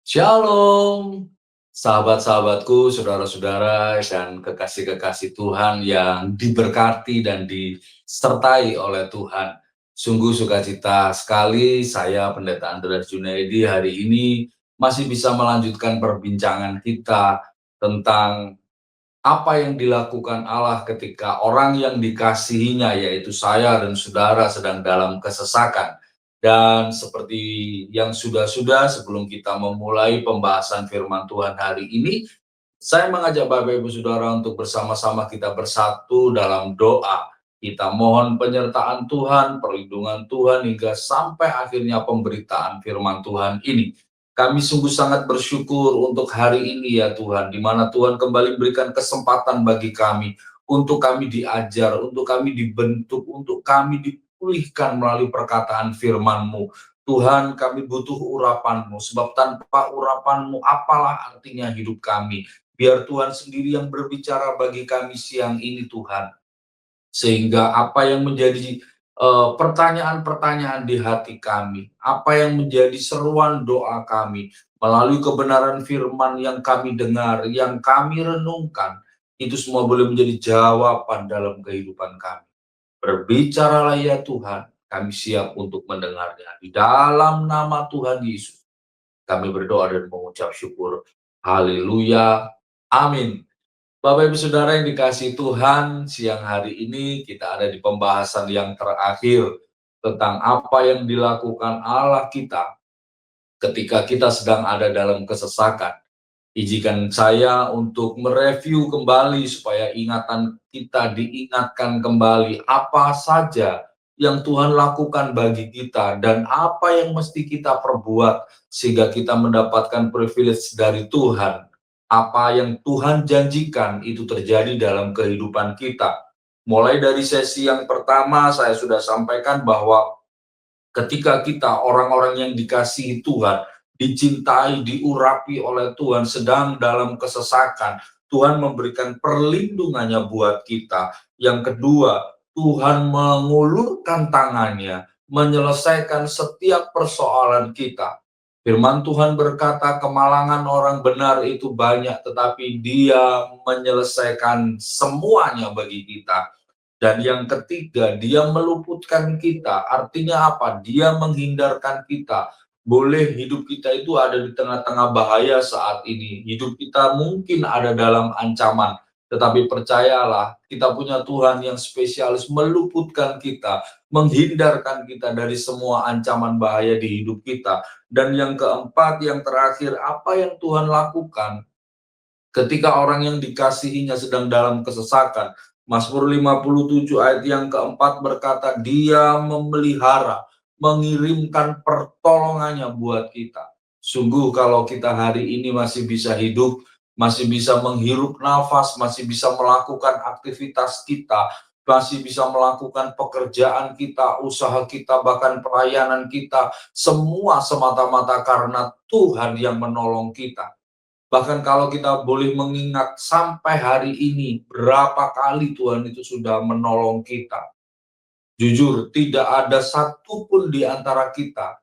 Shalom, sahabat-sahabatku, saudara-saudara, dan kekasih-kekasih Tuhan yang diberkati dan disertai oleh Tuhan. Sungguh sukacita sekali saya, Pendeta Andreas Junaidi, hari ini masih bisa melanjutkan perbincangan kita tentang apa yang dilakukan Allah ketika orang yang dikasihinya, yaitu saya dan saudara, sedang dalam kesesakan. Dan seperti yang sudah-sudah, sebelum kita memulai pembahasan firman Tuhan hari ini, saya mengajak Bapak Ibu Saudara untuk bersama-sama kita bersatu dalam doa. Kita mohon penyertaan Tuhan, perlindungan Tuhan, hingga sampai akhirnya pemberitaan firman Tuhan ini. Kami sungguh sangat bersyukur untuk hari ini ya Tuhan, di mana Tuhan kembali berikan kesempatan bagi kami, untuk kami diajar, untuk kami dibentuk, untuk kami dipulihkan melalui perkataan firman-Mu. Tuhan, kami butuh urapan-Mu, sebab tanpa urapan-Mu apalah artinya hidup kami. Biar Tuhan sendiri yang berbicara bagi kami siang ini Tuhan. Sehingga apa yang menjadi pertanyaan-pertanyaan di hati kami, apa yang menjadi seruan doa kami, melalui kebenaran firman yang kami dengar, yang kami renungkan, itu semua boleh menjadi jawaban dalam kehidupan kami. Berbicaralah ya Tuhan, kami siap untuk mendengarnya. Di dalam nama Tuhan Yesus, kami berdoa dan mengucap syukur. Haleluya. Amin. Bapak Ibu Saudara yang dikasihi Tuhan, siang hari ini kita ada di pembahasan yang terakhir tentang apa yang dilakukan Allah kita ketika kita sedang ada dalam kesesakan. Izinkan saya untuk mereview kembali supaya ingatan kita diingatkan kembali apa saja yang Tuhan lakukan bagi kita dan apa yang mesti kita perbuat sehingga kita mendapatkan privilege dari Tuhan. Apa yang Tuhan janjikan itu terjadi dalam kehidupan kita. Mulai dari sesi yang pertama saya sudah sampaikan bahwa ketika kita orang-orang yang dikasihi Tuhan, dicintai, diurapi oleh Tuhan, sedang dalam kesesakan, Tuhan memberikan perlindungannya buat kita. Yang kedua, Tuhan mengulurkan tangannya, menyelesaikan setiap persoalan kita. Firman Tuhan berkata, kemalangan orang benar itu banyak, tetapi Dia menyelesaikan semuanya bagi kita. Dan yang ketiga, dia meluputkan kita. Artinya apa? Dia menghindarkan kita. Boleh hidup kita itu ada di tengah-tengah bahaya saat ini. Hidup kita mungkin ada dalam ancaman. Tetapi percayalah, kita punya Tuhan yang spesialis meluputkan kita, menghindarkan kita dari semua ancaman bahaya di hidup kita. Dan yang keempat, yang terakhir, apa yang Tuhan lakukan ketika orang yang dikasihinya sedang dalam kesesakan. Mazmur 57 ayat yang keempat berkata, Dia memelihara, mengirimkan pertolongannya buat kita. Sungguh kalau kita hari ini masih bisa hidup, masih bisa menghirup nafas, masih bisa melakukan aktivitas kita, masih bisa melakukan pekerjaan kita, usaha kita, bahkan pelayanan kita, semua semata-mata karena Tuhan yang menolong kita. Bahkan kalau kita boleh mengingat sampai hari ini, berapa kali Tuhan itu sudah menolong kita. Jujur, tidak ada satupun di antara kita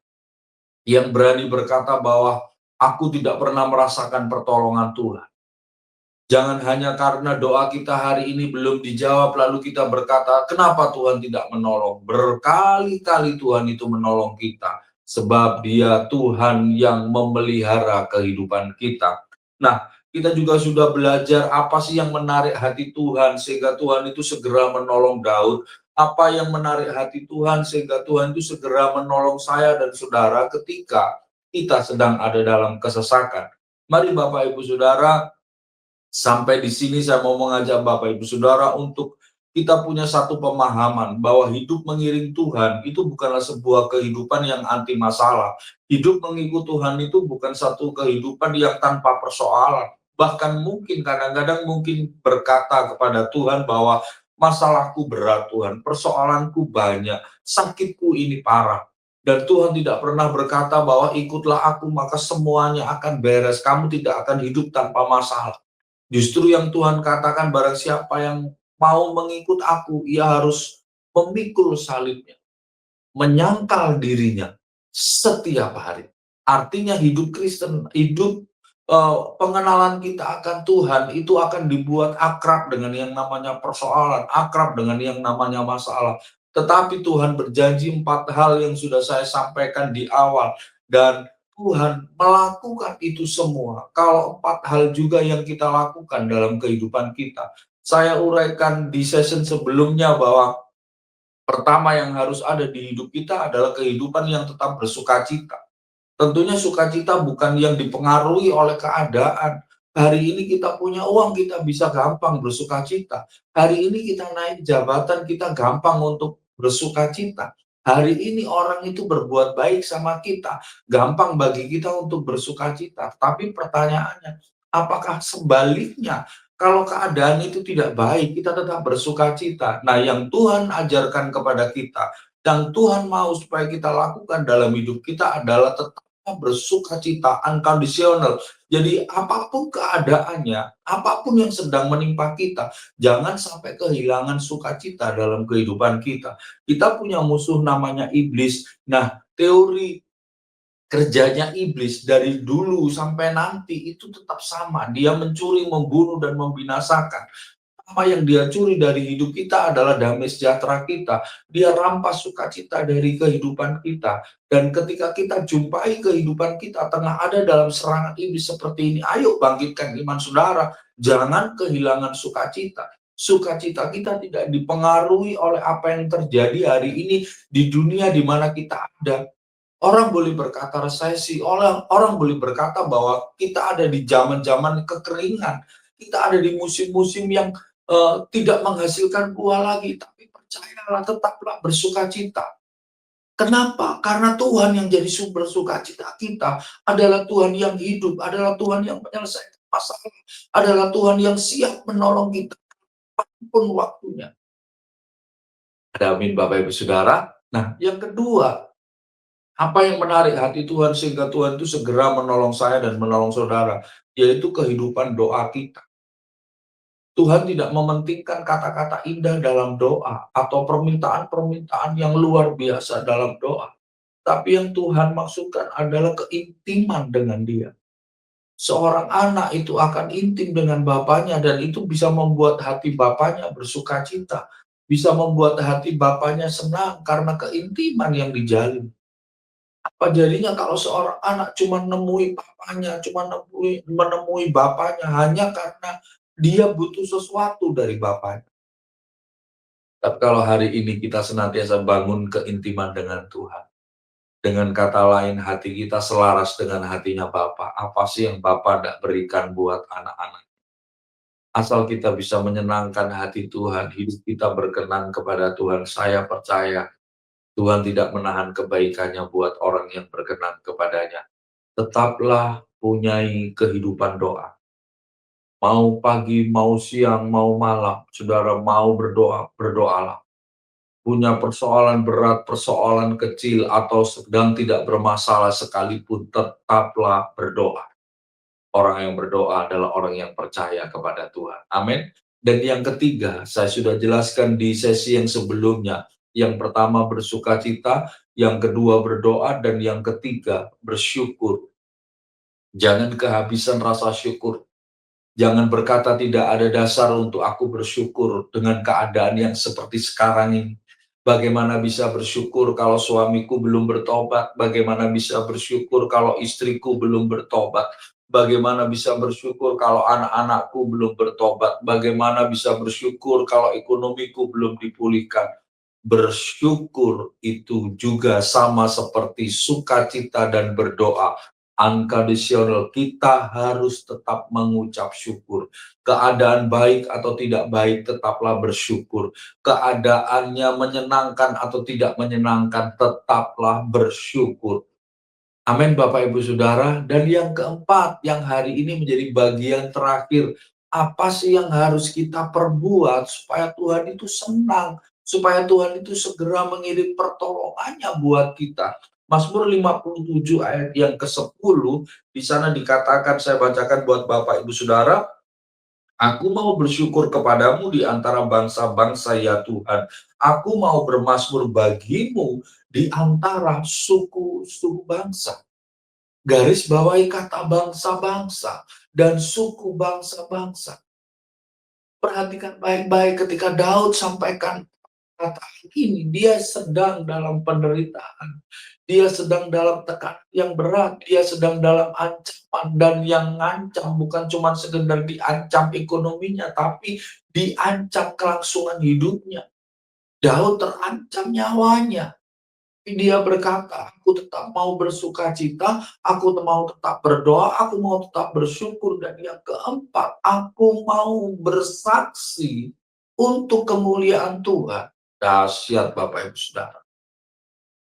yang berani berkata bahwa aku tidak pernah merasakan pertolongan Tuhan. Jangan hanya karena doa kita hari ini belum dijawab, lalu kita berkata, kenapa Tuhan tidak menolong? Berkali-kali Tuhan itu menolong kita, sebab Dia Tuhan yang memelihara kehidupan kita. Nah, kita juga sudah belajar apa sih yang menarik hati Tuhan, sehingga Tuhan itu segera menolong Daud. Apa yang menarik hati Tuhan, sehingga Tuhan itu segera menolong saya dan saudara ketika kita sedang ada dalam kesesakan. Mari Bapak Ibu Saudara, sampai di sini saya mau mengajak Bapak Ibu Saudara untuk kita punya satu pemahaman bahwa hidup mengiring Tuhan itu bukanlah sebuah kehidupan yang anti masalah. Hidup mengikut Tuhan itu bukan satu kehidupan yang tanpa persoalan. Bahkan mungkin kadang-kadang mungkin berkata kepada Tuhan bahwa masalahku berat Tuhan, persoalanku banyak, sakitku ini parah. Dan Tuhan tidak pernah berkata bahwa ikutlah aku maka semuanya akan beres, kamu tidak akan hidup tanpa masalah. Justru yang Tuhan katakan, barang siapa yang mau mengikut aku, ia harus memikul salibnya, menyangkal dirinya setiap hari. Artinya hidup Kristen, hidup, pengenalan kita akan Tuhan itu akan dibuat akrab dengan yang namanya persoalan, akrab dengan yang namanya masalah. Tetapi Tuhan berjanji 4 hal yang sudah saya sampaikan di awal, dan Tuhan melakukan itu semua. Kalau 4 hal juga yang kita lakukan dalam kehidupan kita. Saya uraikan di session sebelumnya bahwa pertama yang harus ada di hidup kita adalah kehidupan yang tetap bersukacita. Tentunya sukacita bukan yang dipengaruhi oleh keadaan. Hari ini kita punya uang, kita bisa gampang bersukacita. Hari ini kita naik jabatan, kita gampang untuk bersukacita. Hari ini orang itu berbuat baik sama kita, gampang bagi kita untuk bersukacita. Tapi pertanyaannya, apakah sebaliknya? Kalau keadaan itu tidak baik, kita tetap bersukacita. Nah, yang Tuhan ajarkan kepada kita, yang Tuhan mau supaya kita lakukan dalam hidup kita adalah tetap bersukacita unconditional. Jadi apapun keadaannya, apapun yang sedang menimpa kita, jangan sampai kehilangan sukacita dalam kehidupan kita. Kita punya musuh namanya iblis. Nah, teori kerjanya iblis dari dulu sampai nanti itu tetap sama. Dia mencuri, membunuh, dan membinasakan. Apa yang dia curi dari hidup kita adalah damai sejahtera kita. Dia rampas sukacita dari kehidupan kita. Dan ketika kita jumpai kehidupan kita tengah ada dalam serangan iblis seperti ini, ayo bangkitkan iman saudara. Jangan kehilangan sukacita. Sukacita kita tidak dipengaruhi oleh apa yang terjadi hari ini di dunia di mana kita ada. Orang boleh berkata resesi, orang boleh berkata bahwa kita ada di zaman-zaman kekeringan, kita ada di musim-musim yang tidak menghasilkan buah lagi, tapi percayalah, tetaplah bersukacita. Kenapa? Karena Tuhan yang jadi sumber sukacita kita adalah Tuhan yang hidup, adalah Tuhan yang menyelesaikan masalah, adalah Tuhan yang siap menolong kita pun waktunya. Ada amin Bapak Ibu Saudara. Nah, yang kedua, apa yang menarik hati Tuhan sehingga Tuhan itu segera menolong saya dan menolong saudara, yaitu kehidupan doa kita. Tuhan tidak mementingkan kata-kata indah dalam doa atau permintaan-permintaan yang luar biasa dalam doa. Tapi yang Tuhan maksudkan adalah keintiman dengan Dia. Seorang anak itu akan intim dengan bapaknya dan itu bisa membuat hati bapaknya bersukacita. Bisa membuat hati bapaknya senang karena keintiman yang dijalin. Apa jadinya kalau seorang anak cuma nemui papanya, cuma menemui bapaknya hanya karena dia butuh sesuatu dari bapaknya. Tapi kalau hari ini kita senantiasa bangun keintiman dengan Tuhan. Dengan kata lain, hati kita selaras dengan hatinya Bapa. Apa sih yang Bapa tidak berikan buat anak-anak? Asal kita bisa menyenangkan hati Tuhan, hidup kita berkenan kepada Tuhan. Saya percaya Tuhan tidak menahan kebaikannya buat orang yang berkenan kepadanya. Tetaplah punyai kehidupan doa. Mau pagi, mau siang, mau malam, saudara mau berdoa, berdoalah. Punya persoalan berat, persoalan kecil, atau sedang tidak bermasalah sekalipun, tetaplah berdoa. Orang yang berdoa adalah orang yang percaya kepada Tuhan. Amin. Dan yang ketiga, saya sudah jelaskan di sesi yang sebelumnya. Yang pertama bersukacita, yang kedua berdoa, dan yang ketiga bersyukur. Jangan kehabisan rasa syukur. Jangan berkata tidak ada dasar untuk aku bersyukur dengan keadaan yang seperti sekarang ini. Bagaimana bisa bersyukur kalau suamiku belum bertobat? Bagaimana bisa bersyukur kalau istriku belum bertobat? Bagaimana bisa bersyukur kalau anak-anakku belum bertobat? Bagaimana bisa bersyukur kalau ekonomiku belum dipulihkan? Bersyukur itu juga sama seperti sukacita dan berdoa. Unconditional, kita harus tetap mengucap syukur. Keadaan baik atau tidak baik, tetaplah bersyukur. Keadaannya menyenangkan atau tidak menyenangkan, tetaplah bersyukur. Amin Bapak Ibu Saudara. Dan yang keempat, yang hari ini menjadi bagian terakhir, apa sih yang harus kita perbuat supaya Tuhan itu senang, supaya Tuhan itu segera mengirim pertolongannya buat kita. Mazmur 57 ayat yang ke-10, di sana dikatakan, saya bacakan buat Bapak Ibu Saudara, aku mau bersyukur kepadamu di antara bangsa-bangsa ya Tuhan. Aku mau bermazmur bagimu di antara suku-suku bangsa. Garis bawahi kata bangsa-bangsa dan suku bangsa-bangsa. Perhatikan baik-baik ketika Daud sampaikan perkataan ini, dia sedang dalam penderitaan. Dia sedang dalam tekanan yang berat, dia sedang dalam ancaman, dan yang ngancam bukan cuma sekedar diancam ekonominya, tapi diancam kelangsungan hidupnya. Daud terancam nyawanya. Dia berkata, aku tetap mau bersukacita, aku mau tetap berdoa, aku mau tetap bersyukur. Dan yang keempat, aku mau bersaksi untuk kemuliaan Tuhan. Dahsyat Bapak Ibu Saudara.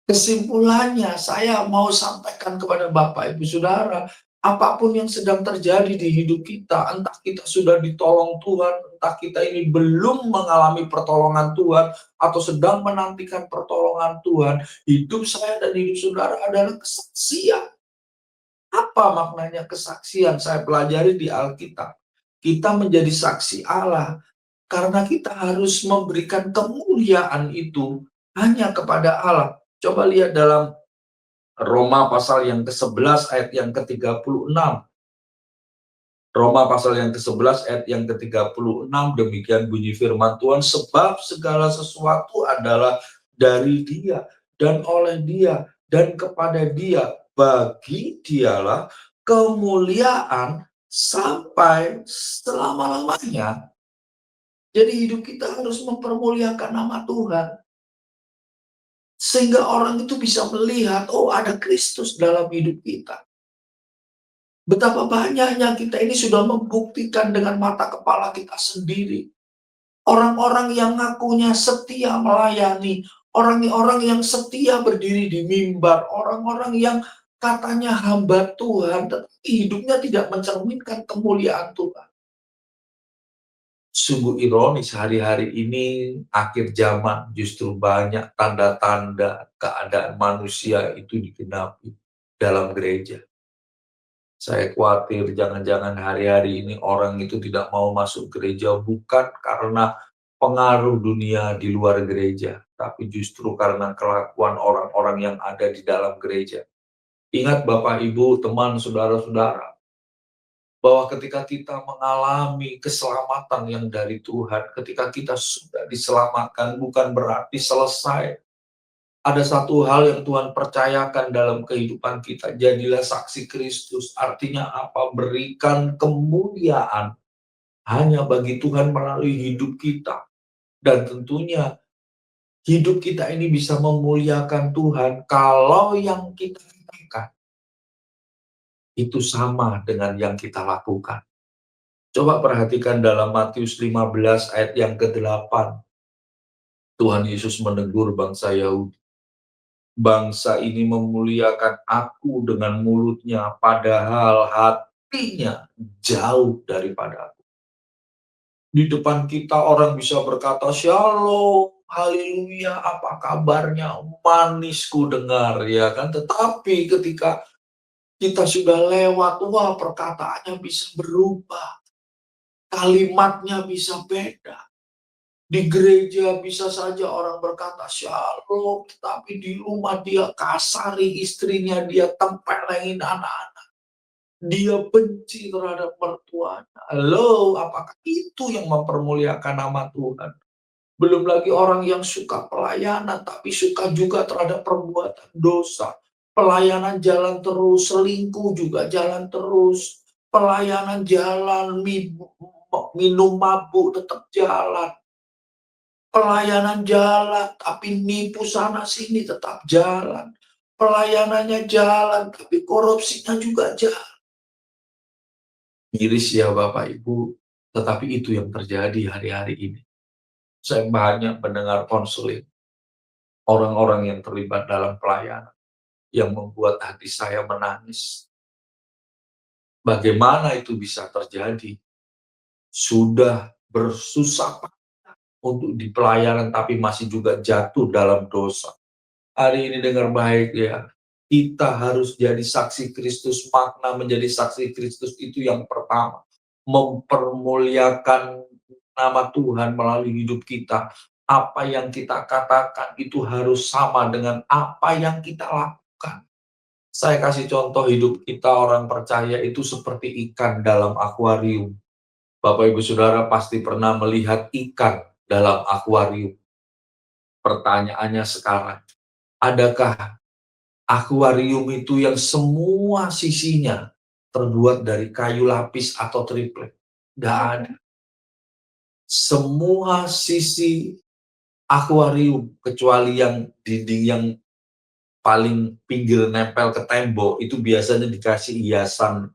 Kesimpulannya, saya mau sampaikan kepada Bapak Ibu Saudara, apapun yang sedang terjadi di hidup kita, entah kita sudah ditolong Tuhan, entah kita ini belum mengalami pertolongan Tuhan, atau sedang menantikan pertolongan Tuhan, hidup saya dan hidup saudara adalah kesaksian. Apa maknanya kesaksian? Saya pelajari di Alkitab. Kita menjadi saksi Allah, karena kita harus memberikan kemuliaan itu hanya kepada Allah. Coba lihat dalam Roma pasal yang ke-11 ayat yang ke-36. Roma pasal yang ke-11 ayat yang ke-36, demikian bunyi firman Tuhan, sebab segala sesuatu adalah dari Dia dan oleh Dia dan kepada Dia, bagi Dialah kemuliaan sampai selama-lamanya. Jadi hidup kita harus mempermuliakan nama Tuhan, sehingga orang itu bisa melihat, oh ada Kristus dalam hidup kita. Betapa banyaknya kita ini sudah membuktikan dengan mata kepala kita sendiri. Orang-orang yang ngakunya setia melayani, orang-orang yang setia berdiri di mimbar, orang-orang yang katanya hamba Tuhan, tetapi hidupnya tidak mencerminkan kemuliaan Tuhan. Sungguh ironis, hari-hari ini akhir zaman justru banyak tanda-tanda keadaan manusia itu digenapi dalam gereja. Saya khawatir jangan-jangan hari-hari ini orang itu tidak mau masuk gereja bukan karena pengaruh dunia di luar gereja, tapi justru karena kelakuan orang-orang yang ada di dalam gereja. Ingat Bapak, Ibu, teman, saudara-saudara, bahwa ketika kita mengalami keselamatan yang dari Tuhan, ketika kita sudah diselamatkan, bukan berarti selesai. Ada satu hal yang Tuhan percayakan dalam kehidupan kita, jadilah saksi Kristus. Artinya apa? Berikan kemuliaan hanya bagi Tuhan melalui hidup kita. Dan tentunya hidup kita ini bisa memuliakan Tuhan kalau yang kita katakan itu sama dengan yang kita lakukan. Coba perhatikan dalam Matius 15 ayat yang ke-8. Tuhan Yesus menegur bangsa Yahudi. Bangsa ini memuliakan aku dengan mulutnya, padahal hatinya jauh daripada aku. Di depan kita orang bisa berkata, Shalom, haleluya, apa kabarnya, manisku dengar, ya kan? Tetapi ketika kita sudah lewat, wah perkataannya bisa berubah. Kalimatnya bisa beda. Di gereja bisa saja orang berkata shalom, tapi di rumah dia kasari istrinya, dia tempelengin anak-anak. Dia benci terhadap mertuanya. Halo, apakah itu yang mempermuliakan nama Tuhan? Belum lagi orang yang suka pelayanan, tapi suka juga terhadap perbuatan dosa. Pelayanan jalan terus, selingkuh juga jalan terus. Pelayanan jalan, minum mabuk tetap jalan. Pelayanan jalan, tapi nipu sana sini tetap jalan. Pelayanannya jalan, tapi korupsinya juga jalan. Miris ya Bapak Ibu, tetapi itu yang terjadi hari-hari ini. Saya banyak mendengar konseling, orang-orang yang terlibat dalam pelayanan, yang membuat hati saya menangis. Bagaimana itu bisa terjadi? Sudah bersusah untuk di pelayanan, tapi masih juga jatuh dalam dosa. Hari ini dengar baik ya, kita harus jadi saksi Kristus. Makna menjadi saksi Kristus itu yang pertama, mempermuliakan nama Tuhan melalui hidup kita. Apa yang kita katakan itu harus sama dengan apa yang kita lakukan. Saya kasih contoh hidup kita orang percaya itu seperti ikan dalam akuarium. Bapak Ibu Saudara pasti pernah melihat ikan dalam akuarium. Pertanyaannya sekarang, adakah akuarium itu yang semua sisinya terbuat dari kayu lapis atau triplek? Nggak ada. Semua sisi akuarium, kecuali yang dinding yang paling pinggir nempel ke tembok, itu biasanya dikasih hiasan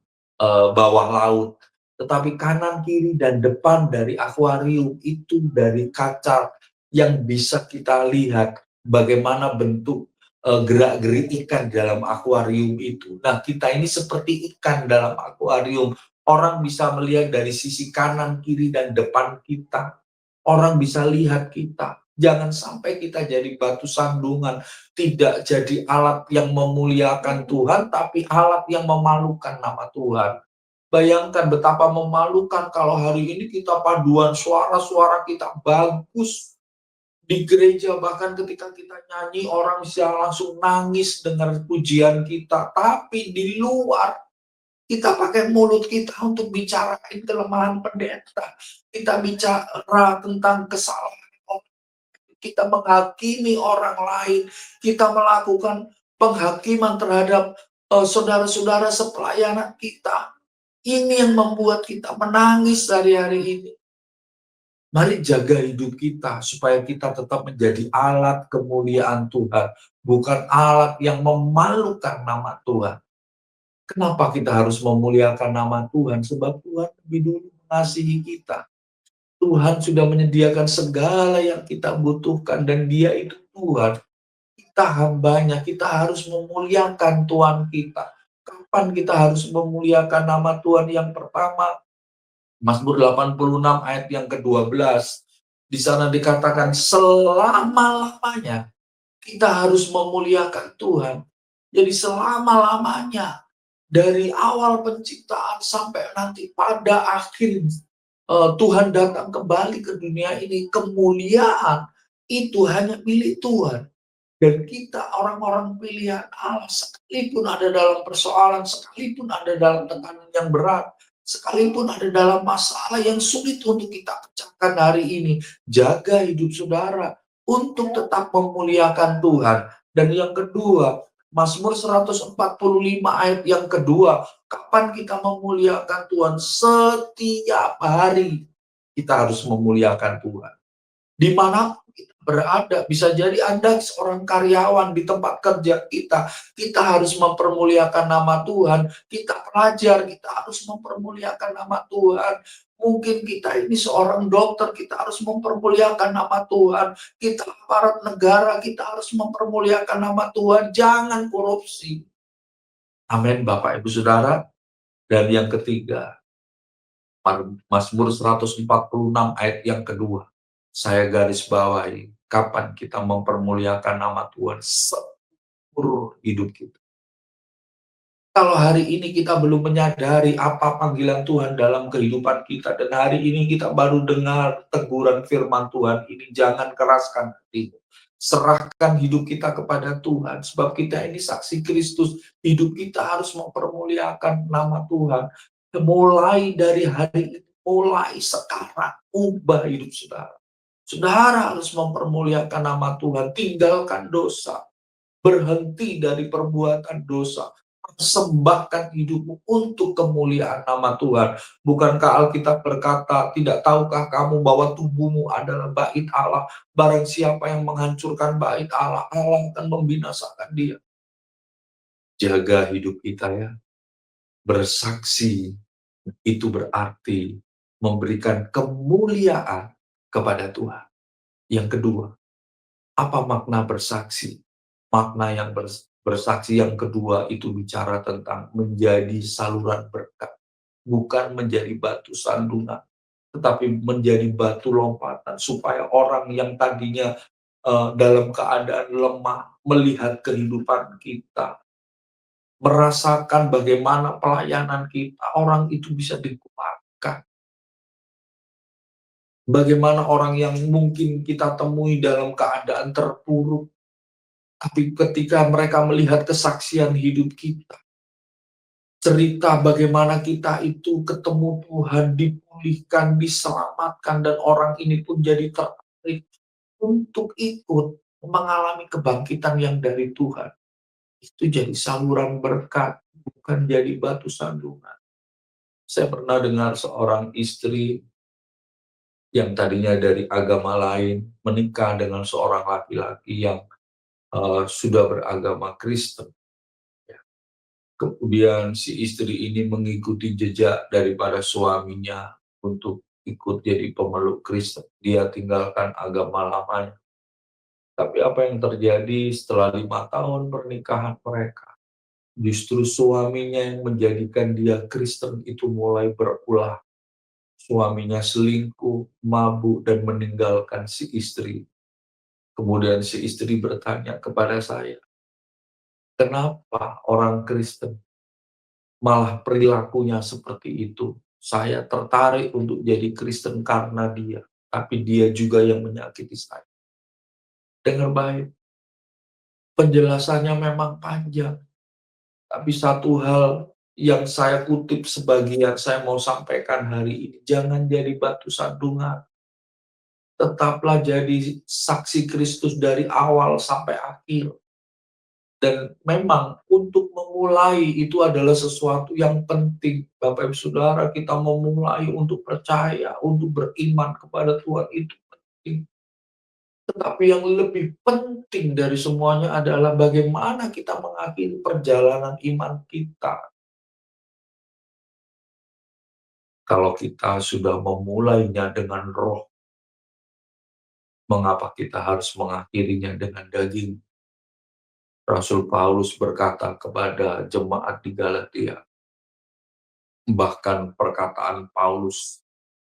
bawah laut. Tetapi kanan, kiri, dan depan dari akuarium itu dari kaca yang bisa kita lihat bagaimana bentuk gerak-gerik ikan dalam akuarium itu. Nah, kita ini seperti ikan dalam akuarium. Orang bisa melihat dari sisi kanan, kiri, dan depan kita. Orang bisa lihat kita. Jangan sampai kita jadi batu sandungan, tidak jadi alat yang memuliakan Tuhan, tapi alat yang memalukan nama Tuhan. Bayangkan betapa memalukan kalau hari ini kita paduan suara-suara kita bagus di gereja, bahkan ketika kita nyanyi orang bisa langsung nangis dengar pujian kita, tapi di luar kita pakai mulut kita untuk bicarain kelemahan pendeta, kita bicara tentang kesalahan, kita menghakimi orang lain, kita melakukan penghakiman terhadap saudara-saudara sepelayanan kita. Ini yang membuat kita menangis hari-hari ini. Mari jaga hidup kita supaya kita tetap menjadi alat kemuliaan Tuhan, bukan alat yang memalukan nama Tuhan. Kenapa kita harus memuliakan nama Tuhan? Sebab Tuhan lebih dulu mengasihi kita. Tuhan sudah menyediakan segala yang kita butuhkan dan Dia itu Tuhan. Kita hambanya, kita harus memuliakan Tuhan kita. Kapan kita harus memuliakan nama Tuhan? Yang pertama, Mazmur 86 ayat yang ke-12. Di sana dikatakan selama-lamanya kita harus memuliakan Tuhan. Jadi selama-lamanya, dari awal penciptaan sampai nanti pada akhir Tuhan datang kembali ke dunia ini, kemuliaan itu hanya milik Tuhan. Dan kita orang-orang pilihan Allah, sekalipun ada dalam persoalan, sekalipun ada dalam tekanan yang berat, sekalipun ada dalam masalah yang sulit untuk kita pecahkan hari ini, jaga hidup saudara untuk tetap memuliakan Tuhan. Dan yang kedua, Mazmur 145 ayat yang kedua, kapan kita memuliakan Tuhan? Setiap hari kita harus memuliakan Tuhan. Di mana kita berada, bisa jadi Anda seorang karyawan di tempat kerja kita harus mempermuliakan nama Tuhan. Kita pelajar, kita harus mempermuliakan nama Tuhan. Mungkin kita ini seorang dokter, kita harus mempermuliakan nama Tuhan. Kita aparat negara, kita harus mempermuliakan nama Tuhan. Jangan korupsi. Amin, Bapak Ibu Saudara. Dan yang ketiga, Mazmur 146 ayat yang kedua. Saya garis bawahi, kapan kita mempermuliakan nama Tuhan seluruh hidup kita. Kalau hari ini kita belum menyadari apa panggilan Tuhan dalam kehidupan kita, dan hari ini kita baru dengar teguran firman Tuhan ini, jangan keraskan hatimu. Serahkan hidup kita kepada Tuhan, sebab kita ini saksi Kristus. Hidup kita harus mempermuliakan nama Tuhan. Mulai dari hari ini, mulai sekarang, ubah hidup saudara. Saudara harus mempermuliakan nama Tuhan, tinggalkan dosa, berhenti dari perbuatan dosa, persembahkan hidupmu untuk kemuliaan nama Tuhan. Bukankah Alkitab berkata, tidak tahukah kamu bahwa tubuhmu adalah bait Allah? Barang siapa yang menghancurkan bait Allah, Allah akan membinasakan dia. Jaga hidup kita ya. Bersaksi itu berarti memberikan kemuliaan kepada Tuhan. Yang kedua, apa makna bersaksi? Makna yang bersaksi yang kedua itu bicara tentang menjadi saluran berkat. Bukan menjadi batu sandungan, tetapi menjadi batu lompatan. Supaya orang yang tadinya dalam keadaan lemah melihat kehidupan kita, merasakan bagaimana pelayanan kita, orang itu bisa dikuatkan. Bagaimana orang yang mungkin kita temui dalam keadaan terpuruk, Tapi ketika mereka melihat kesaksian hidup kita, cerita bagaimana kita itu ketemu Tuhan, dipulihkan, diselamatkan, dan orang ini pun jadi tertarik untuk ikut mengalami kebangkitan yang dari Tuhan. Itu jadi saluran berkat, bukan jadi batu sandungan. Saya pernah dengar seorang istri yang tadinya dari agama lain menikah dengan seorang laki-laki yang sudah beragama Kristen. Ya. Kemudian si istri ini mengikuti jejak daripada suaminya untuk ikut jadi pemeluk Kristen. Dia tinggalkan agama lamanya. Tapi apa yang terjadi setelah 5 tahun pernikahan mereka? Justru suaminya yang menjadikan dia Kristen itu mulai berulah. Suaminya selingkuh, mabuk, dan meninggalkan si istri. Kemudian si istri bertanya kepada saya, kenapa orang Kristen malah perilakunya seperti itu? Saya tertarik untuk jadi Kristen karena dia, tapi dia juga yang menyakiti saya. Dengar baik, penjelasannya memang panjang, tapi satu hal yang saya kutip sebagian saya mau sampaikan hari ini, jangan jadi batu sandungan. Tetaplah jadi saksi Kristus dari awal sampai akhir. Dan memang untuk memulai itu adalah sesuatu yang penting. Bapak Ibu Saudara, kita memulai untuk percaya, untuk beriman kepada Tuhan itu penting. Tetapi yang lebih penting dari semuanya adalah bagaimana kita mengakhiri perjalanan iman kita. Kalau kita sudah memulainya dengan roh, mengapa kita harus mengakhirinya dengan daging? Rasul Paulus berkata kepada jemaat di Galatia, bahkan perkataan Paulus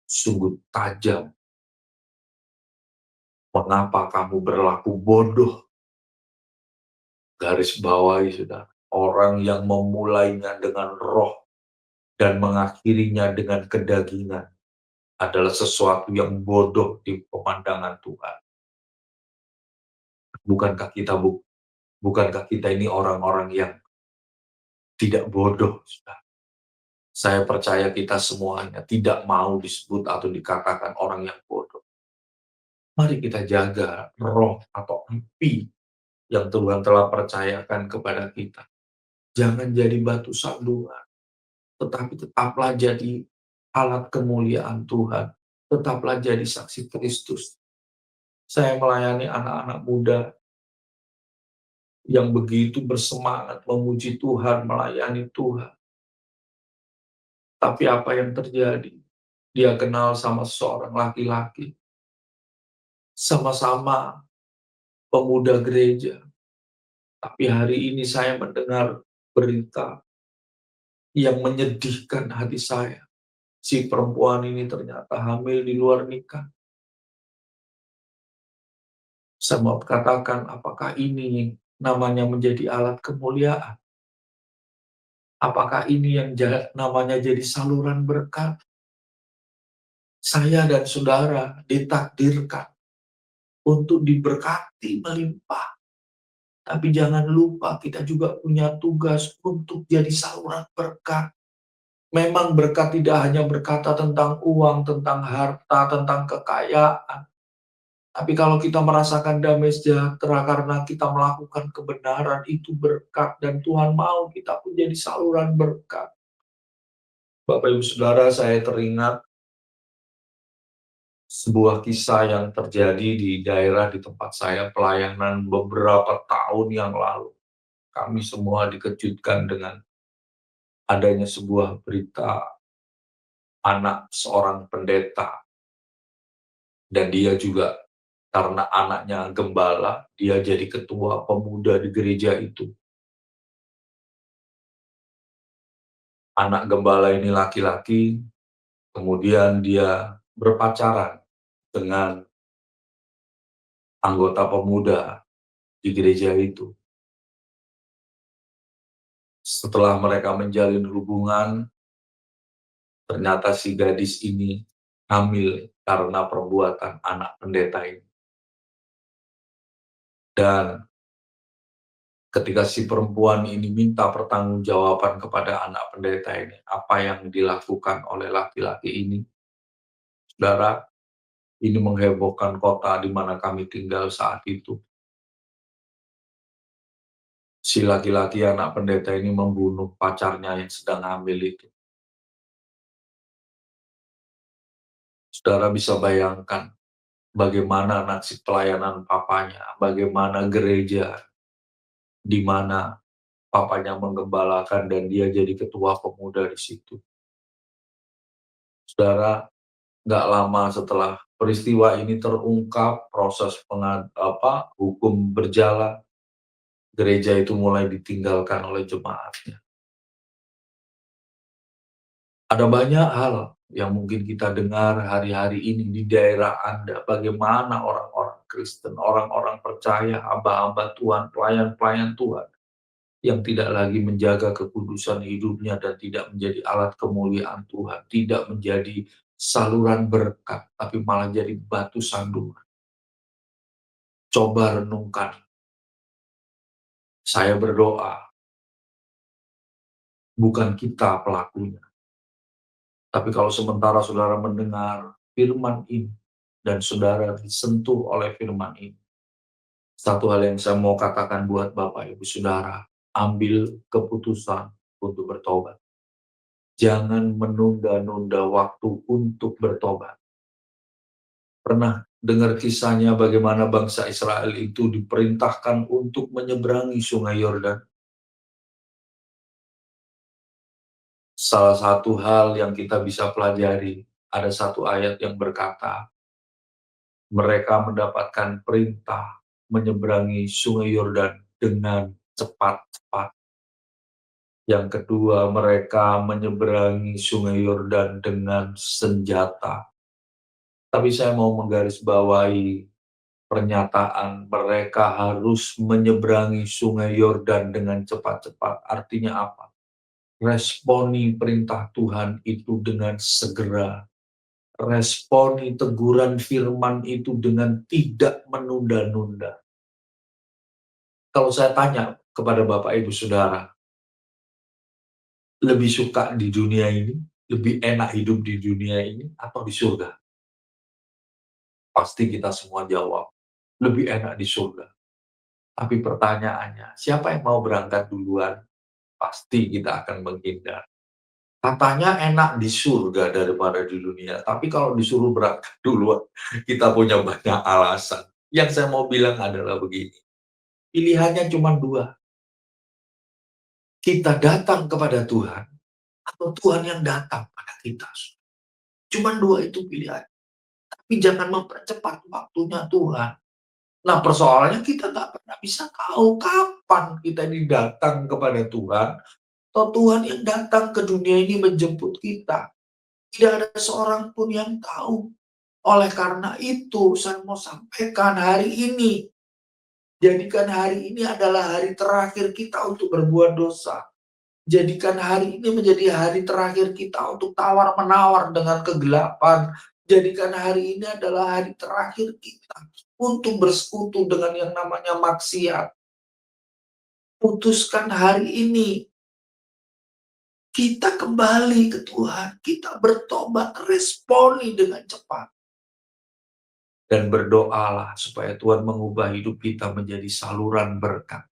sungguh tajam. Mengapa kamu berlaku bodoh? Garis bawahi sudah. Orang yang memulainya dengan roh dan mengakhirinya dengan kedagingan adalah sesuatu yang bodoh di pemandangan Tuhan. Bukankah kita bukankah kita ini orang-orang yang tidak bodoh? Sudah. Saya percaya kita semuanya tidak mau disebut atau dikatakan orang yang bodoh. Mari kita jaga roh atau api yang Tuhan telah percayakan kepada kita. Jangan jadi batu sandungan, tetapi tetaplah jadi alat kemuliaan Tuhan. Tetaplah jadi saksi Kristus. Saya melayani anak-anak muda yang begitu bersemangat memuji Tuhan, melayani Tuhan. Tapi apa yang terjadi? Dia kenal sama seorang laki-laki. Sama-sama pemuda gereja. Tapi hari ini saya mendengar berita yang menyedihkan hati saya. Si perempuan ini ternyata hamil di luar nikah. Saya mau katakan, apakah ini namanya menjadi alat kemuliaan? Apakah ini yang namanya jadi saluran berkat? Saya dan saudara ditakdirkan untuk diberkati melimpah. Tapi jangan lupa kita juga punya tugas untuk jadi saluran berkat. Memang berkat tidak hanya berkata tentang uang, tentang harta, tentang kekayaan. Tapi kalau kita merasakan damai sejahtera karena kita melakukan kebenaran, itu berkat. Dan Tuhan mau kita pun jadi saluran berkat. Bapak Ibu Saudara, saya teringat sebuah kisah yang terjadi di daerah di tempat saya pelayanan beberapa tahun yang lalu. Kami semua dikejutkan dengan adanya sebuah berita anak seorang pendeta. Dan dia juga karena anaknya gembala, dia jadi ketua pemuda di gereja itu. Anak gembala ini laki-laki, kemudian dia berpacaran dengan anggota pemuda di gereja itu. Setelah mereka menjalin hubungan, ternyata si gadis ini hamil karena perbuatan anak pendeta ini. Dan Ketika si perempuan ini minta pertanggungjawaban kepada anak pendeta ini, apa yang dilakukan oleh laki-laki ini, saudara, ini menghebohkan kota di mana kami tinggal saat itu. Si laki-laki anak pendeta ini membunuh pacarnya yang sedang hamil itu. Saudara bisa bayangkan bagaimana nasib pelayanan papanya, bagaimana gereja di mana papanya menggembalakan dan dia jadi ketua pemuda di situ. Saudara, nggak lama setelah peristiwa ini terungkap, proses hukum berjalan, gereja itu mulai ditinggalkan oleh jemaatnya. Ada banyak hal yang mungkin kita dengar hari-hari ini di daerah Anda, bagaimana orang-orang Kristen, orang-orang percaya, hamba-hamba Tuhan, pelayan-pelayan Tuhan, yang tidak lagi menjaga kekudusan hidupnya dan tidak menjadi alat kemuliaan Tuhan, tidak menjadi saluran berkat, tapi malah jadi batu sandungan. Coba renungkan, saya berdoa, bukan kita pelakunya. Tapi kalau sementara saudara mendengar firman ini, dan saudara disentuh oleh firman ini, satu hal yang saya mau katakan buat Bapak Ibu Saudara, ambil keputusan untuk bertobat. Jangan menunda-nunda waktu untuk bertobat. Pernah dengar kisahnya bagaimana bangsa Israel itu diperintahkan untuk menyeberangi sungai Yordan? Salah satu hal yang kita bisa pelajari, ada satu ayat yang berkata, mereka mendapatkan perintah menyeberangi sungai Yordan dengan cepat-cepat. Yang kedua, mereka menyeberangi sungai Yordan dengan senjata. Tapi saya mau menggarisbawahi pernyataan mereka harus menyeberangi sungai Yordan dengan cepat-cepat. Artinya apa? Responi perintah Tuhan itu dengan segera. Responi teguran firman itu dengan tidak menunda-nunda. Kalau saya tanya kepada Bapak Ibu Saudara, lebih suka di dunia ini, lebih enak hidup di dunia ini, atau di surga? Pasti kita semua jawab, lebih enak di surga. Tapi pertanyaannya, siapa yang mau berangkat duluan? Pasti kita akan menghindar. Katanya enak di surga daripada di dunia, tapi kalau disuruh berangkat duluan, kita punya banyak alasan. Yang saya mau bilang adalah begini, pilihannya cuma dua. Kita datang kepada Tuhan, atau Tuhan yang datang pada kita. Cuma dua itu pilihan. Tapi jangan mempercepat waktunya Tuhan. Nah, persoalannya kita nggak pernah bisa tahu kapan kita didatang kepada Tuhan, atau Tuhan yang datang ke dunia ini menjemput kita. Tidak ada seorang pun yang tahu. Oleh karena itu, saya mau sampaikan hari ini, jadikan hari ini adalah hari terakhir kita untuk berbuat dosa. Jadikan hari ini menjadi hari terakhir kita untuk tawar-menawar dengan kegelapan. Jadikan hari ini adalah hari terakhir kita untuk bersekutu dengan yang namanya maksiat. Putuskan hari ini kita kembali ke Tuhan, kita bertobat, responi dengan cepat. Dan berdoalah supaya Tuhan mengubah hidup kita menjadi saluran berkat.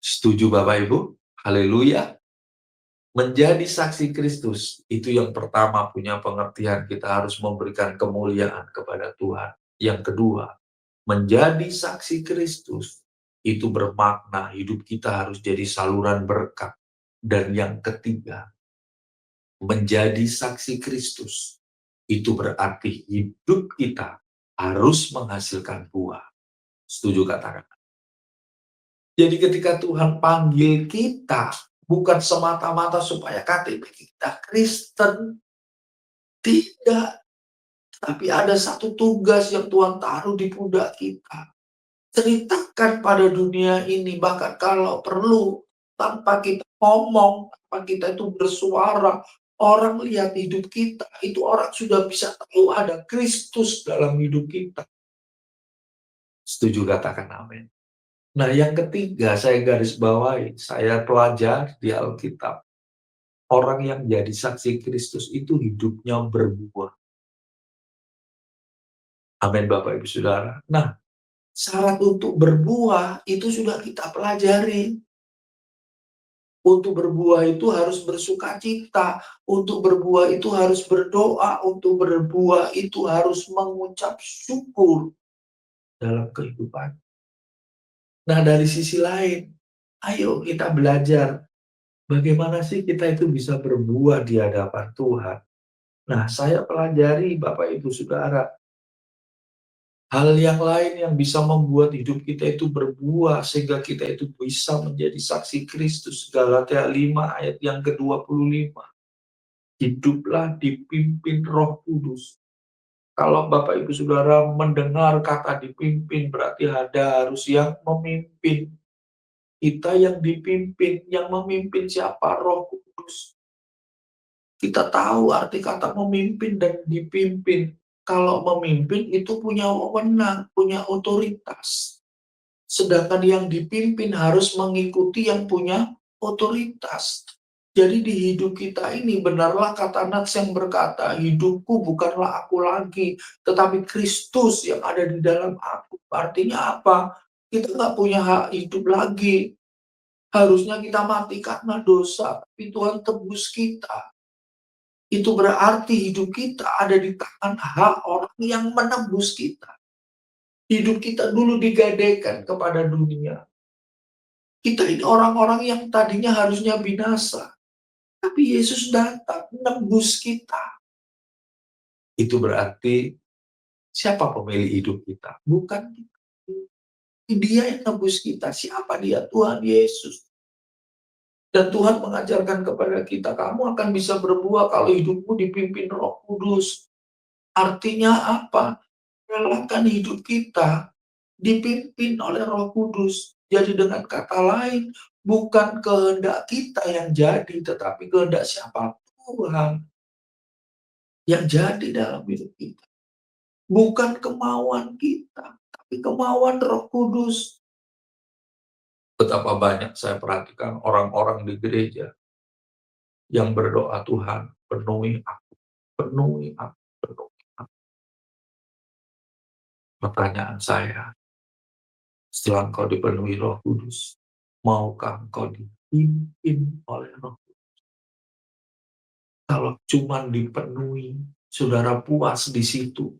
Setuju Bapak Ibu? Haleluya. Menjadi saksi Kristus, itu yang pertama punya pengertian kita harus memberikan kemuliaan kepada Tuhan. Yang kedua, menjadi saksi Kristus, itu bermakna hidup kita harus jadi saluran berkat. Dan yang ketiga, menjadi saksi Kristus, itu berarti hidup kita harus menghasilkan buah. Setuju katakan? Jadi ketika Tuhan panggil kita, bukan semata-mata supaya KTP kita Kristen. Tidak. Tapi ada satu tugas yang Tuhan taruh di pundak kita. Ceritakan pada dunia ini, bahkan kalau perlu, tanpa kita ngomong, tanpa kita itu bersuara, orang lihat hidup kita, itu orang sudah bisa tahu ada Kristus dalam hidup kita. Setuju katakan amin. Nah, yang ketiga saya garis bawahi, saya pelajari di Alkitab, orang yang jadi saksi Kristus itu hidupnya berbuah. Amin Bapak Ibu Saudara. Nah, syarat untuk berbuah itu sudah kita pelajari. Untuk berbuah itu harus bersukacita, untuk berbuah itu harus berdoa, untuk berbuah itu harus mengucap syukur dalam kehidupan. Nah, dari sisi lain, ayo kita belajar bagaimana sih kita itu bisa berbuah di hadapan Tuhan. Nah, saya pelajari Bapak Ibu Saudara, hal yang lain yang bisa membuat hidup kita itu berbuah sehingga kita itu bisa menjadi saksi Kristus. Galatia 5 ayat yang ke-25. Hiduplah dipimpin Roh Kudus. Kalau Bapak Ibu Saudara mendengar kata dipimpin berarti ada harus yang memimpin. Kita yang dipimpin, yang memimpin siapa? Roh Kudus. Kita tahu arti kata memimpin dan dipimpin. Kalau memimpin itu punya wewenang, punya otoritas. Sedangkan yang dipimpin harus mengikuti yang punya otoritas. Jadi di hidup kita ini benarlah kata Nats yang berkata, hidupku bukanlah aku lagi, tetapi Kristus yang ada di dalam aku. Artinya apa? Kita nggak punya hak hidup lagi. Harusnya kita mati karena dosa, tapi Tuhan tebus kita. Itu berarti hidup kita ada di tangan hak orang yang menebus kita. Hidup kita dulu digadaikan kepada dunia. Kita ini orang-orang yang tadinya harusnya binasa. Tapi Yesus datang menebus kita. Itu berarti siapa pemilik hidup kita? Bukan kita. Dia yang nebus kita. Siapa dia? Tuhan Yesus. Dan Tuhan mengajarkan kepada kita, kamu akan bisa berbuah kalau hidupmu dipimpin Roh Kudus. Artinya apa? Relakan hidup kita dipimpin oleh Roh Kudus. Jadi dengan kata lain, bukan kehendak kita yang jadi, tetapi kehendak siapa? Tuhan yang jadi dalam hidup kita. Bukan kemauan kita, tapi kemauan Roh Kudus. Betapa banyak saya perhatikan orang-orang di gereja yang berdoa, Tuhan, penuhi aku, penuhi aku, penuhi aku. Pertanyaan saya, setelah engkau dipenuhi Roh Kudus, maukah engkau dipimpin oleh Roh? Kalau cuma dipenuhi, saudara puas di situ,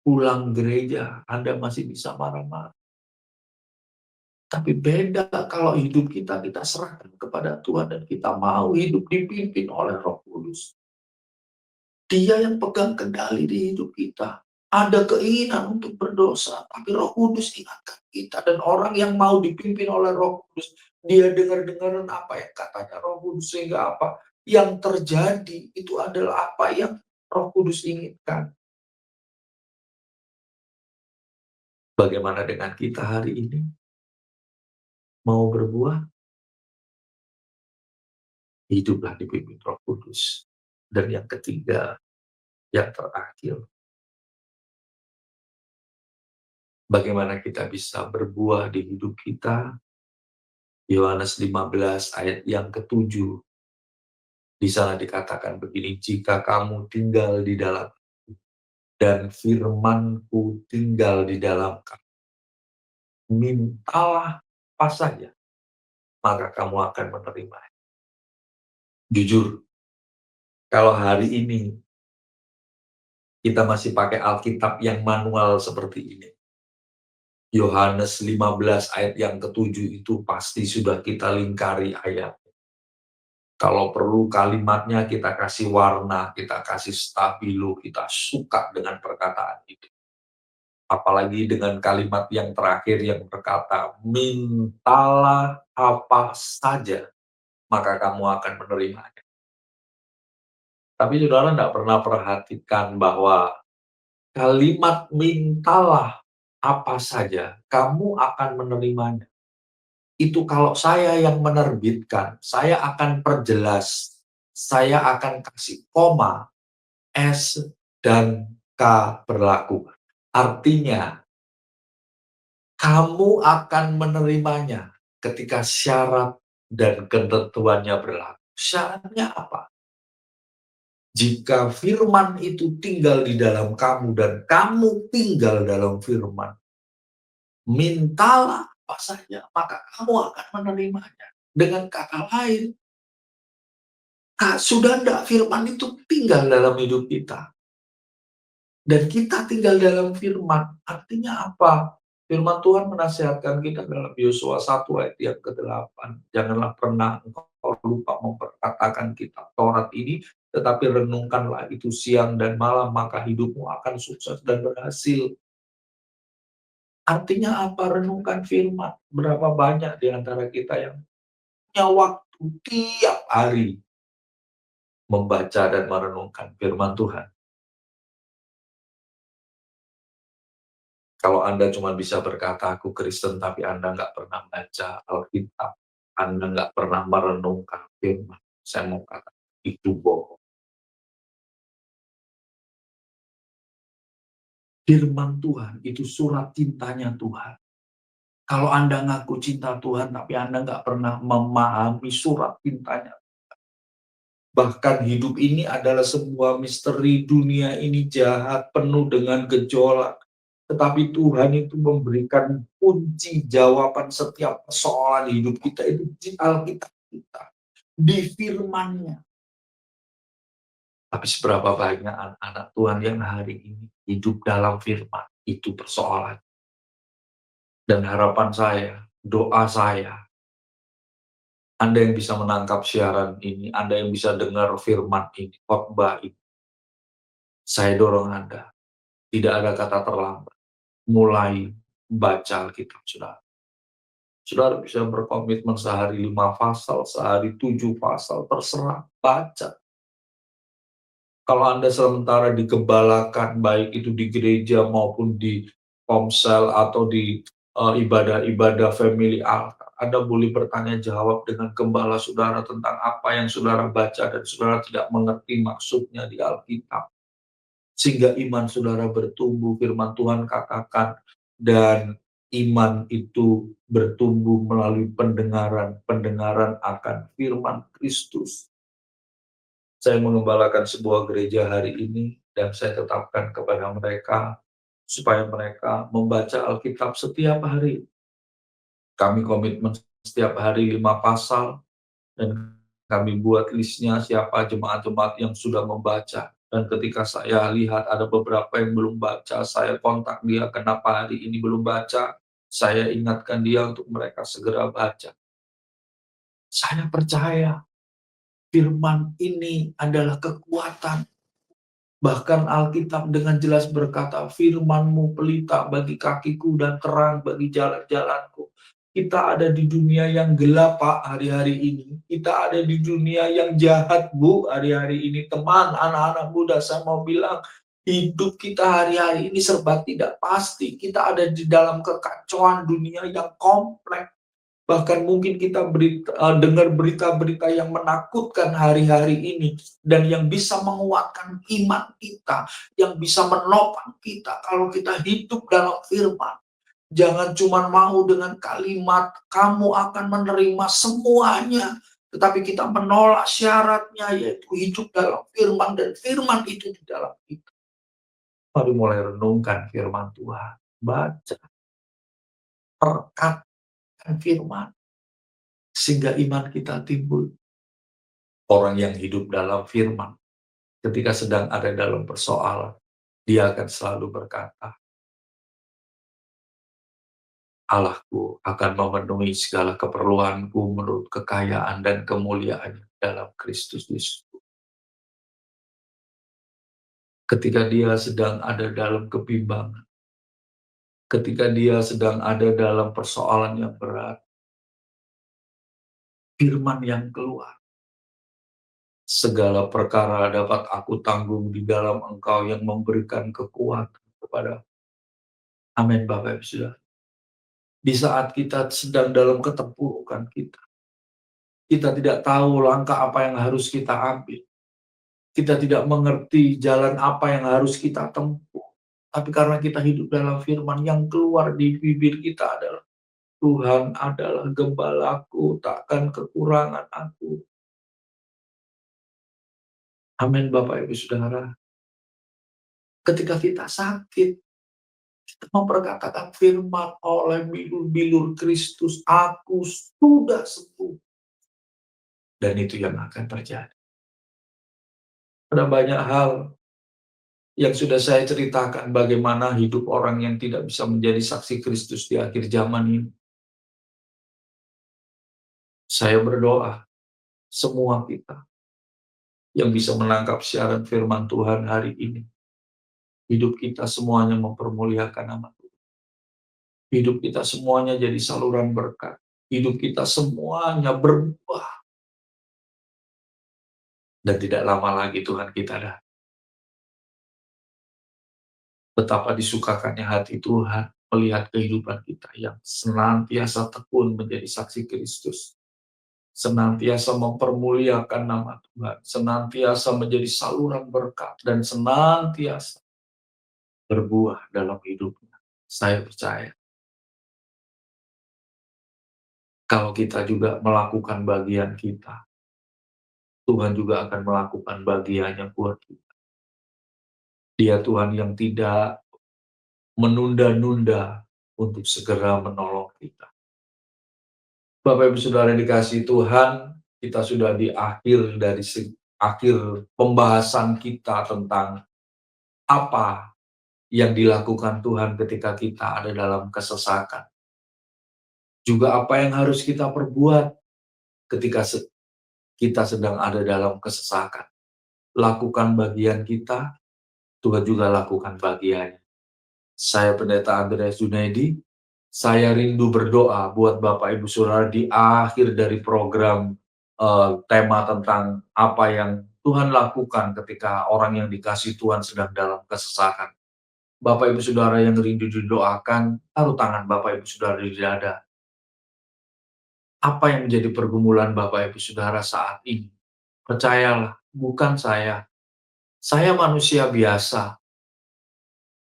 pulang gereja, Anda masih bisa marah-marah. Tapi beda kalau hidup kita serahkan kepada Tuhan dan kita mau hidup dipimpin oleh Roh Kudus. Dia yang pegang kendali di hidup kita. Ada keinginan untuk berdosa, tapi Roh Kudus ingatkan kita. Dan orang yang mau dipimpin oleh Roh Kudus, dia dengar-dengaran apa yang katanya Roh Kudus, sehingga apa yang terjadi itu adalah apa yang Roh Kudus inginkan. Bagaimana dengan kita hari ini? Mau berbuah? Hiduplah dipimpin Roh Kudus. Dan yang ketiga, yang terakhir, bagaimana kita bisa berbuah di hidup kita? Yohanes 15 ayat yang ke-7. Di sana dikatakan begini, jika kamu tinggal di dalam dan firman-Ku tinggal di dalam kamu, mintalah apa saja, maka kamu akan menerima. Jujur, kalau hari ini kita masih pakai Alkitab yang manual seperti ini, Yohanes 15 ayat yang ke-7 itu pasti sudah kita lingkari ayat. Kalau perlu kalimatnya kita kasih warna, kita kasih stabilo, kita suka dengan perkataan itu. Apalagi dengan kalimat yang terakhir yang berkata, mintalah apa saja, maka kamu akan menerimanya. Tapi saudara tidak pernah perhatikan bahwa kalimat mintalah apa saja, kamu akan menerimanya. Itu kalau saya yang menerbitkan, saya akan perjelas, saya akan kasih koma, S, dan K berlaku. Artinya, kamu akan menerimanya ketika syarat dan ketentuannya berlaku. Syaratnya apa? Jika firman itu tinggal di dalam kamu dan kamu tinggal dalam firman, mintalah apa saja, maka kamu akan menerimanya. Dengan kata lain, sudah enggak firman itu tinggal dalam hidup kita. Dan kita tinggal dalam firman. Artinya apa? Firman Tuhan menasihatkan kita dalam Yosua 1 ayat yang ke-8. Janganlah pernah engkau lupa memperkatakan kitab Taurat ini, tetapi renungkanlah itu siang dan malam, maka hidupmu akan sukses dan berhasil. Artinya apa? Renungkan firman. Berapa banyak di antara kita yang punya waktu tiap hari membaca dan merenungkan firman Tuhan. Kalau Anda cuma bisa berkata, aku Kristen, tapi Anda nggak pernah baca Alkitab, Anda nggak pernah merenungkan firman, saya mau kata, itu bohong. Firman Tuhan itu surat cintanya Tuhan. Kalau Anda ngaku cinta Tuhan, tapi Anda nggak pernah memahami surat cintanya. Bahkan hidup ini adalah sebuah misteri, dunia ini jahat, penuh dengan gejolak. Tetapi Tuhan itu memberikan kunci jawaban setiap persoalan hidup kita itu di Alkitab kita, di firman-Nya. Tapi seberapa banyak anak-anak Tuhan yang hari ini hidup dalam firman, itu persoalan. Dan harapan saya, doa saya, Anda yang bisa menangkap siaran ini, Anda yang bisa dengar firman ini, khotbah ini, saya dorong Anda, tidak ada kata terlambat. Mulai baca Alkitab, saudara. Saudara bisa berkomitmen sehari 5 pasal, sehari 7 pasal, terserah, baca. Kalau Anda sementara digembalakan, baik itu di gereja maupun di komsel atau di ibadah-ibadah family altar, Anda boleh bertanya jawab dengan gembala saudara tentang apa yang saudara baca dan saudara tidak mengerti maksudnya di Alkitab. Sehingga iman saudara bertumbuh, firman Tuhan katakan, dan iman itu bertumbuh melalui pendengaran, pendengaran akan firman Kristus. Saya mengembalakan sebuah gereja hari ini, dan saya tetapkan kepada mereka, supaya mereka membaca Alkitab setiap hari. Kami komitmen setiap hari 5 pasal, dan kami buat listnya siapa jemaat-jemaat yang sudah membaca. Dan ketika saya lihat ada beberapa yang belum baca, saya kontak dia, kenapa hari ini belum baca, saya ingatkan dia untuk mereka segera baca. Saya percaya firman ini adalah kekuatan. Bahkan Alkitab dengan jelas berkata, firman-Mu pelita bagi kakiku dan terang bagi jalan-jalanku. Kita ada di dunia yang gelap, Pak, hari-hari ini. Kita ada di dunia yang jahat, Bu, hari-hari ini. Teman, anak-anak muda, saya mau bilang, hidup kita hari-hari ini serba tidak pasti. Kita ada di dalam kekacauan dunia yang kompleks. Bahkan mungkin kita dengar berita-berita yang menakutkan hari-hari ini, dan yang bisa menguatkan iman kita, yang bisa menopang kita kalau kita hidup dalam firman. Jangan cuma mau dengan kalimat, kamu akan menerima semuanya, tetapi kita menolak syaratnya, yaitu hidup dalam firman, dan firman itu di dalam kita. Mari mulai renungkan firman Tuhan, baca, rekatkan firman, sehingga iman kita timbul. Orang yang hidup dalam firman, ketika sedang ada dalam persoalan, dia akan selalu berkata, Allahku akan memenuhi segala keperluanku menurut kekayaan dan kemuliaan dalam Kristus Yesus. Ketika dia sedang ada dalam kebimbangan, ketika dia sedang ada dalam persoalan yang berat, firman yang keluar, segala perkara dapat aku tanggung di dalam Engkau yang memberikan kekuatan kepada. Amin, Bapak Ibu Saudara. Di saat kita sedang dalam keterpurukan kita tidak tahu langkah apa yang harus kita ambil. Kita tidak mengerti jalan apa yang harus kita tempuh. Tapi karena kita hidup dalam firman, yang keluar di bibir kita adalah Tuhan adalah gembalaku, takkan kekurangan aku. Amin Bapak Ibu Saudara. Ketika kita sakit, kita memperkatakan firman oleh bilur-bilur Kristus, aku sudah sembuh. Dan itu yang akan terjadi. Ada banyak hal yang sudah saya ceritakan bagaimana hidup orang yang tidak bisa menjadi saksi Kristus di akhir zaman ini. Saya berdoa, semua kita yang bisa menangkap siaran firman Tuhan hari ini, hidup kita semuanya mempermuliakan nama Tuhan. Hidup kita semuanya jadi saluran berkat. Hidup kita semuanya berubah. Dan tidak lama lagi Tuhan kita dah. Betapa disukakannya hati Tuhan melihat kehidupan kita yang senantiasa tekun menjadi saksi Kristus. Senantiasa mempermuliakan nama Tuhan. Senantiasa menjadi saluran berkat. Dan senantiasa berbuah dalam hidupnya. Saya percaya. Kalau kita juga melakukan bagian kita, Tuhan juga akan melakukan bagiannya buat kita. Dia Tuhan yang tidak menunda-nunda untuk segera menolong kita. Bapak Ibu Saudara dikasihi Tuhan, kita sudah di akhir dari akhir pembahasan kita tentang apa yang dilakukan Tuhan ketika kita ada dalam kesesakan. Juga apa yang harus kita perbuat ketika kita sedang ada dalam kesesakan. Lakukan bagian kita, Tuhan juga lakukan bagiannya. Saya Pendeta Andreas Junaidi, saya rindu berdoa buat Bapak Ibu Saudara di akhir dari program tema tentang apa yang Tuhan lakukan ketika orang yang dikasihi Tuhan sedang dalam kesesakan. Bapak Ibu Saudara yang rindu didoakan, taruh tangan Bapak Ibu Saudara di dada. Apa yang menjadi pergumulan Bapak Ibu Saudara saat ini? Percayalah, bukan saya. Saya manusia biasa.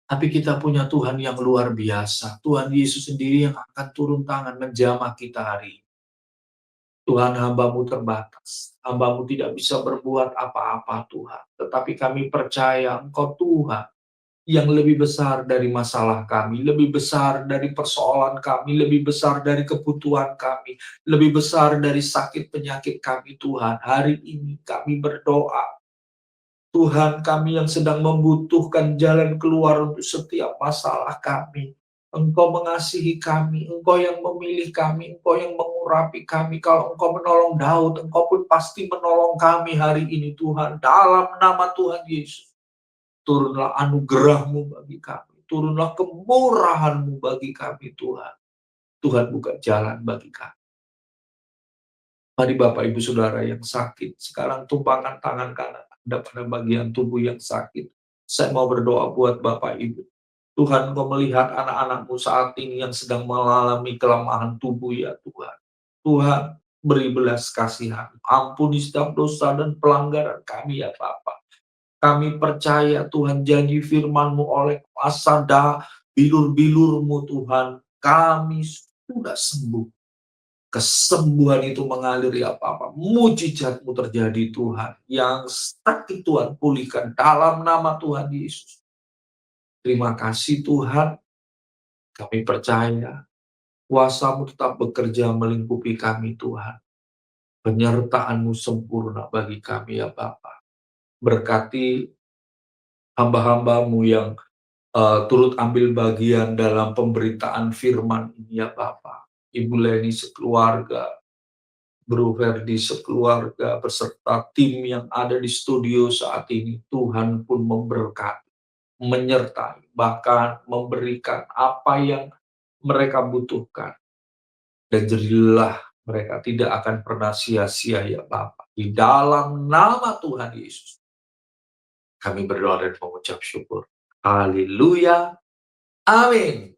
Tapi kita punya Tuhan yang luar biasa. Tuhan Yesus sendiri yang akan turun tangan menjamah kita hari ini. Tuhan, hamba-Mu terbatas. Hamba-Mu tidak bisa berbuat apa-apa Tuhan. Tetapi kami percaya Engkau Tuhan yang lebih besar dari masalah kami, lebih besar dari persoalan kami, lebih besar dari kebutuhan kami, lebih besar dari sakit penyakit kami Tuhan. Hari ini kami berdoa, Tuhan, kami yang sedang membutuhkan jalan keluar untuk setiap masalah kami. Engkau mengasihi kami, Engkau yang memilih kami, Engkau yang mengurapi kami. Kalau Engkau menolong Daud, Engkau pun pasti menolong kami hari ini Tuhan. Dalam nama Tuhan Yesus. Turunlah anugerah-Mu bagi kami. Turunlah kemurahan-Mu bagi kami Tuhan. Tuhan buka jalan bagi kami. Mari Bapak Ibu Saudara yang sakit, sekarang tumpangan tangan kanan Anda pada bagian tubuh yang sakit. Saya mau berdoa buat Bapak Ibu. Tuhan, Engkau melihat anak-anak-Mu saat ini yang sedang mengalami kelemahan tubuh ya Tuhan. Tuhan, beri belas kasihan. Ampuni setiap dosa dan pelanggaran kami ya Bapa. Kami percaya Tuhan janji firman-Mu oleh kuasa bilur-bilur-Mu Tuhan. Kami sudah sembuh. Kesembuhan itu mengalir ya Bapa. Mujizat-Mu terjadi Tuhan. Yang sakit Tuhan pulihkan dalam nama Tuhan Yesus. Terima kasih Tuhan. Kami percaya kuasa-Mu tetap bekerja melingkupi kami Tuhan. Penyertaan-Mu sempurna bagi kami ya Bapa. Berkati hamba-hamba-Mu yang turut ambil bagian dalam pemberitaan firman ini ya Bapa. Ibu Leni sekeluarga, Bro Ferdi sekeluarga, beserta tim yang ada di studio saat ini. Tuhan pun memberkati, menyertai, bahkan memberikan apa yang mereka butuhkan. Dan jadilah mereka tidak akan pernah sia-sia ya Bapa. Di dalam nama Tuhan Yesus, kami berdoa dan mengucap syukur. Haleluya. Amin.